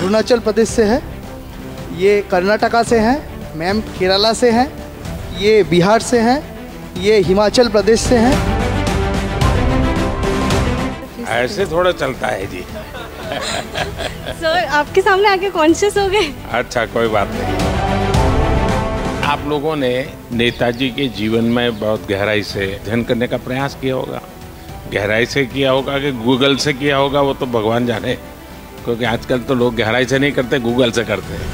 अरुणाचल प्रदेश से है, ये कर्नाटका से हैं, मैम केरला से हैं, ये बिहार से हैं, ये हिमाचल प्रदेश से हैं। ऐसे थोड़ा चलता है जी। सर आपके सामने आके कॉन्शियस हो गए। अच्छा, कोई बात नहीं। आप लोगों ने नेताजी के जीवन में बहुत गहराई से अध्ययन करने का प्रयास किया होगा। गहराई से किया होगा कि गूगल से किया होगा, वो तो भगवान जाने, क्योंकि आजकल तो लोग गहराई से नहीं करते, गूगल से करते हैं।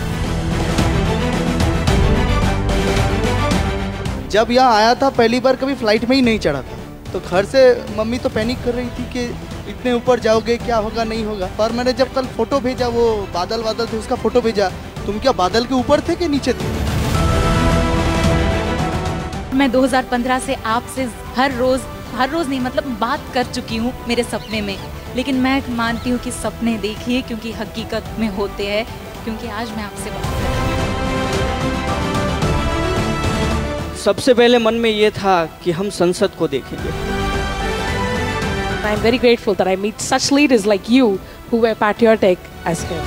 जब यहाँ आया था पहली बार कभी फ्लाइट में ही नहीं चढ़ा था, तो घर से मम्मी तो पैनिक कर रही थी कि इतने ऊपर जाओगे, क्या होगा नहीं होगा। पर मैंने जब कल फोटो भेजा, वो बादल थे, उसका फोटो भेजा, तुम क्या बादल के ऊपर थे कि नीचे थे? मैं 2015 से आपसे हर रोज नहीं मतलब बात कर चुकी हूँ मेरे सपने में, लेकिन मैं मानती हूँ कि सपने देखिए क्योंकि हकीकत में होते हैं, क्योंकि आज मैं आपसे बात कर रही हूँ। सबसे पहले मन में ये था कि हम संसद को देखेंगे। I am very grateful that I meet such leaders like you who were patriotic as him.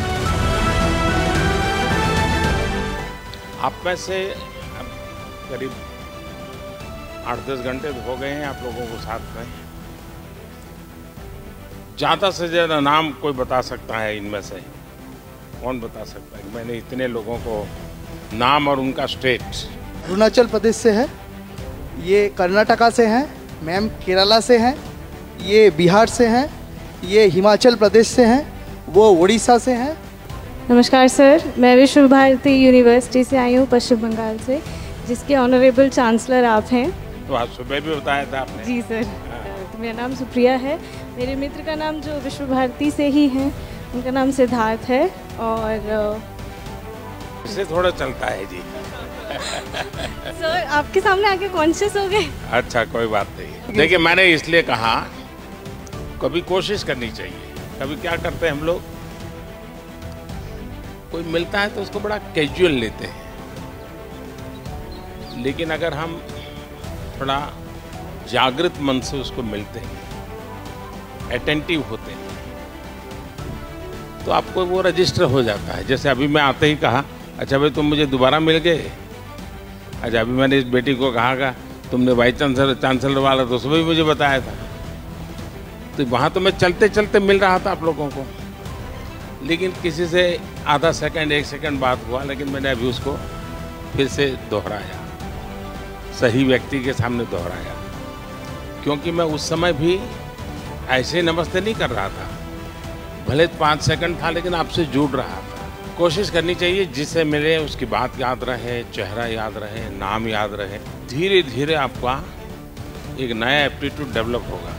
आप में से करीब 8-10 घंटे हो गए हैं आप लोगों को साथ में। ज़्यादा से ज़्यादा नाम कोई बता सकता है इनमें से? कौन बता सकता है? मैंने इतने लोगों को नाम और उनका स्टेट। अरुणाचल प्रदेश से है, ये कर्नाटका से हैं, मैम केरला से हैं, ये बिहार से हैं, ये हिमाचल प्रदेश से हैं, वो उड़ीसा से हैं। नमस्कार सर, मैं विश्व भारती यूनिवर्सिटी से आई हूँ पश्चिम बंगाल से, जिसके ऑनरेबल चांसलर आप हैं। तो आज सुबह भी बताया था आपने। जी सर। तो मेरा नाम सुप्रिया है, मेरे मित्र का नाम जो विश्व भारती से ही हैं, उनका नाम सिद्धार्थ है। और इससे थोड़ा चलता है जी। सर आपके सामने आके कॉन्शियस हो गए। अच्छा, कोई बात नहीं। देखिए, मैंने इसलिए कहा कभी कोशिश करनी चाहिए। कभी क्या करते हैं हम लोग, कोई मिलता है तो उसको बड़ा कैजुअल लेते हैं, लेकिन अगर हम थोड़ा जागृत मन से उसको मिलते हैं, अटेंटिव होते हैं, तो आपको वो रजिस्टर हो जाता है। जैसे अभी मैं आते ही कहा, अच्छा भाई तुम मुझे दोबारा मिल गए। अच्छा, अभी मैंने इस बेटी को कहा तुमने वाइस चांसलर वाला तो सुबह भी मुझे बताया था। तो वहाँ तो मैं चलते चलते मिल रहा था आप लोगों को, लेकिन किसी से आधा सेकंड 1 सेकंड बात हुआ, लेकिन मैंने अभी उसको फिर से दोहराया, सही व्यक्ति के सामने दोहराया, क्योंकि मैं उस समय भी ऐसे नमस्ते नहीं कर रहा था। भले 5 सेकंड था, लेकिन आपसे जुड़ रहा था। कोशिश करनी चाहिए जिससे मिले उसकी बात याद रहे, चेहरा याद रहे, नाम याद रहे। धीरे धीरे आपका एक नया एप्टीट्यूड डेवलप होगा।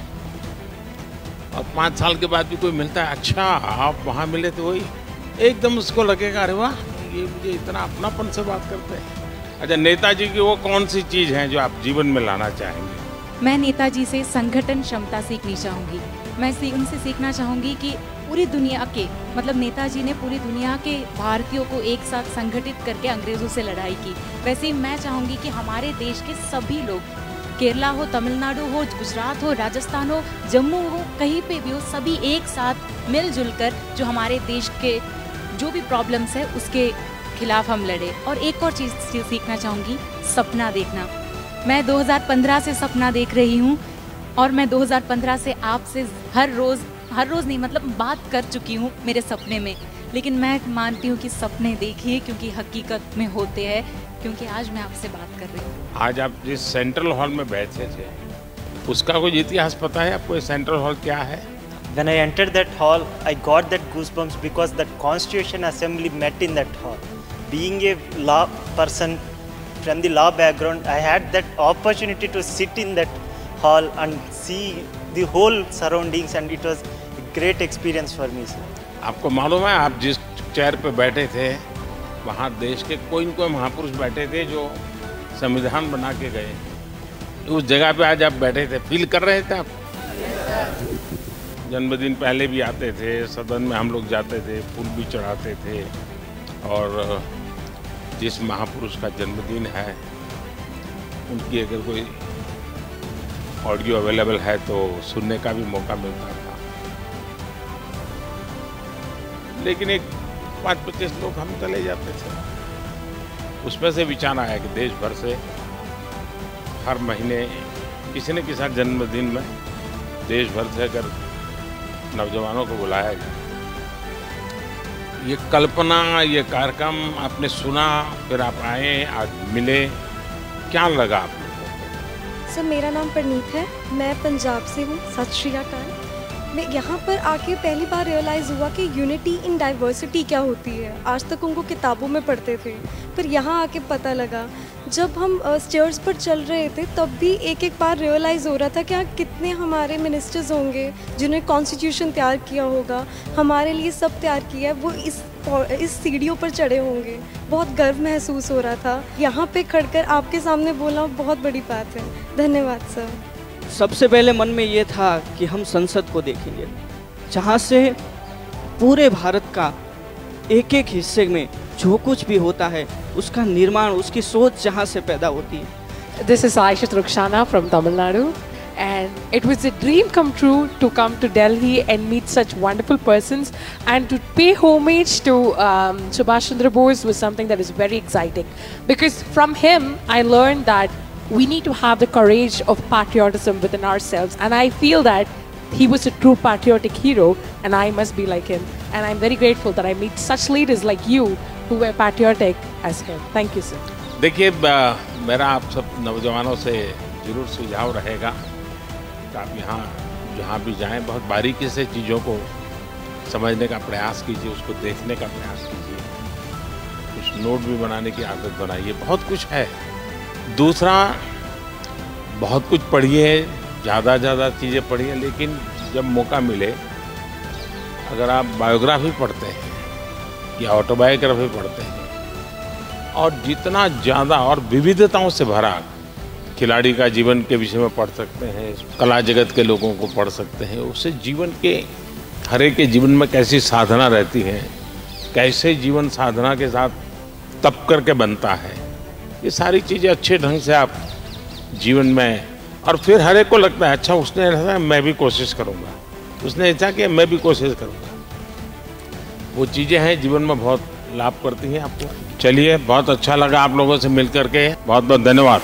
और 5 साल के बाद भी कोई मिलता है, अच्छा आप वहाँ मिले तो वही, एकदम उसको लगेगा अरे वाह, ये मुझे इतना अपनापन से बात करते हैं। अच्छा, नेताजी की वो कौन सी चीज़ है जो आप जीवन में लाना चाहेंगे? मैं नेताजी से संगठन क्षमता सीखनी चाहूँगी। मैं उनसे सीखना चाहूँगी कि पूरी दुनिया के मतलब नेताजी ने पूरी दुनिया के भारतीयों को एक साथ संगठित करके अंग्रेज़ों से लड़ाई की। वैसे ही मैं चाहूँगी कि हमारे देश के सभी लोग, केरला हो, तमिलनाडु हो, गुजरात हो, राजस्थान हो, जम्मू हो, कहीं पे भी हो, सभी एक साथ मिलजुल कर जो हमारे देश के जो भी प्रॉब्लम्स है उसके खिलाफ हम लड़े। और एक और चीज़ सीखना चाहूँगी, सपना देखना। मैं 2015 से सपना देख रही हूँ, और मैं 2015 से आपसे हर रोज़ नहीं मतलब बात कर चुकी हूँ मेरे सपने में, लेकिन मैं मानती हूँ कि सपने देखिए क्योंकि हकीकत में होते हैं, क्योंकि आज मैं आपसे बात कर रही हूँ। आज आप जिस सेंट्रल हॉल में बैठे थे, उसका कोई इतिहास पता है आपको? सेंट्रल हॉल क्या है? When I entered that hall, I got that goosebumps because that Constitution Assembly met in that hall. Being a law person from the law background, I had that opportunity to sit in that hall and see the whole surroundings, and it was a great experience for me, sir. आपको मालूम है आप जिस chair पे बैठे थे, वहाँ देश के कोई न कोई महापुरुष बैठे थे जो संविधान बना के गए। उस जगह पे आज आप बैठे थे, फील कर रहे थे आप? जन्मदिन पहले भी आते थे, सदन में हम लोग जाते थे, फूल भी चढ़ाते थे, और जिस महापुरुष का जन्मदिन है उनकी अगर कोई ऑडियो अवेलेबल है तो सुनने का भी मौका मिलता था। लेकिन एक 25 लोग हम चले जाते थे। उसमें से विचार आया कि देश भर से हर महीने किसी न किसी जन्मदिन में देश भर से अगर नौजवानों को बुलाया जाए। ये कल्पना, ये कार्यक्रम आपने सुना, फिर आप आए, आज मिले, क्या लगा आपको? सर मेरा नाम परनीत है, मैं पंजाब से हूँ। सत श्री अकाल। मैं यहाँ पर आके पहली बार रियलाइज़ हुआ कि यूनिटी इन डाइवर्सिटी क्या होती है। आज तक उनको किताबों में पढ़ते थे, पर यहाँ आके पता लगा। जब हम स्टेयर्स पर चल रहे थे तब भी एक एक बार रियलाइज़ हो रहा था कि यहाँ कितने हमारे मिनिस्टर्स होंगे जिन्होंने कॉन्स्टिट्यूशन तैयार किया होगा, हमारे लिए सब तैयार किया है, वो इस सीढ़ियों पर चढ़े होंगे। बहुत गर्व महसूस हो रहा था। यहाँ पे खड़कर आपके सामने बोलना बहुत बड़ी बात है। धन्यवाद सर। सबसे पहले मन में ये था कि हम संसद को देखेंगे, जहाँ से पूरे भारत का एक एक हिस्से में जो कुछ भी होता है उसका निर्माण, उसकी सोच जहाँ से पैदा होती है। This is Aisha Rukshana from Tamil Nadu, and it was a dream come true to come to Delhi and meet such wonderful persons, and to pay homage to Subhash Chandra Bose was something that is very exciting, because from him I learned that we need to have the courage of patriotism within ourselves, and I feel that he was a true patriotic hero and I must be like him, and I'm very grateful that I meet such leaders like you who were patriotic as him. Thank you sir. देखिए, मेरा आप सब नौजवानों से जरूर सुझाव रहेगा कि आप यहाँ जहाँ भी जाएं बहुत बारीकी से चीज़ों को समझने का प्रयास कीजिए, उसको देखने का प्रयास कीजिए, कुछ नोट भी बनाने की आदत बनाइए। बहुत कुछ है। दूसरा, बहुत कुछ पढ़िए, ज़्यादा चीज़ें पढ़िए, लेकिन जब मौका मिले अगर आप बायोग्राफी पढ़ते हैं या ऑटोबायोग्राफी पढ़ते हैं और जितना ज़्यादा और विविधताओं से भरा खिलाड़ी का जीवन के विषय में पढ़ सकते हैं, कला जगत के लोगों को पढ़ सकते हैं, उससे जीवन के हर एक के जीवन में कैसी साधना रहती है, कैसे जीवन साधना के साथ तप करके बनता है, ये सारी चीज़ें अच्छे ढंग से आप जीवन में, और फिर हर एक को लगता है अच्छा उसने ऐसा मैं भी कोशिश करूँगा, उसने ऐसा किया मैं भी कोशिश करूँगा। वो चीज़ें हैं जीवन में बहुत लाभ करती हैं आपको। चलिए, बहुत अच्छा लगा आप लोगों से मिल करके। बहुत बहुत धन्यवाद।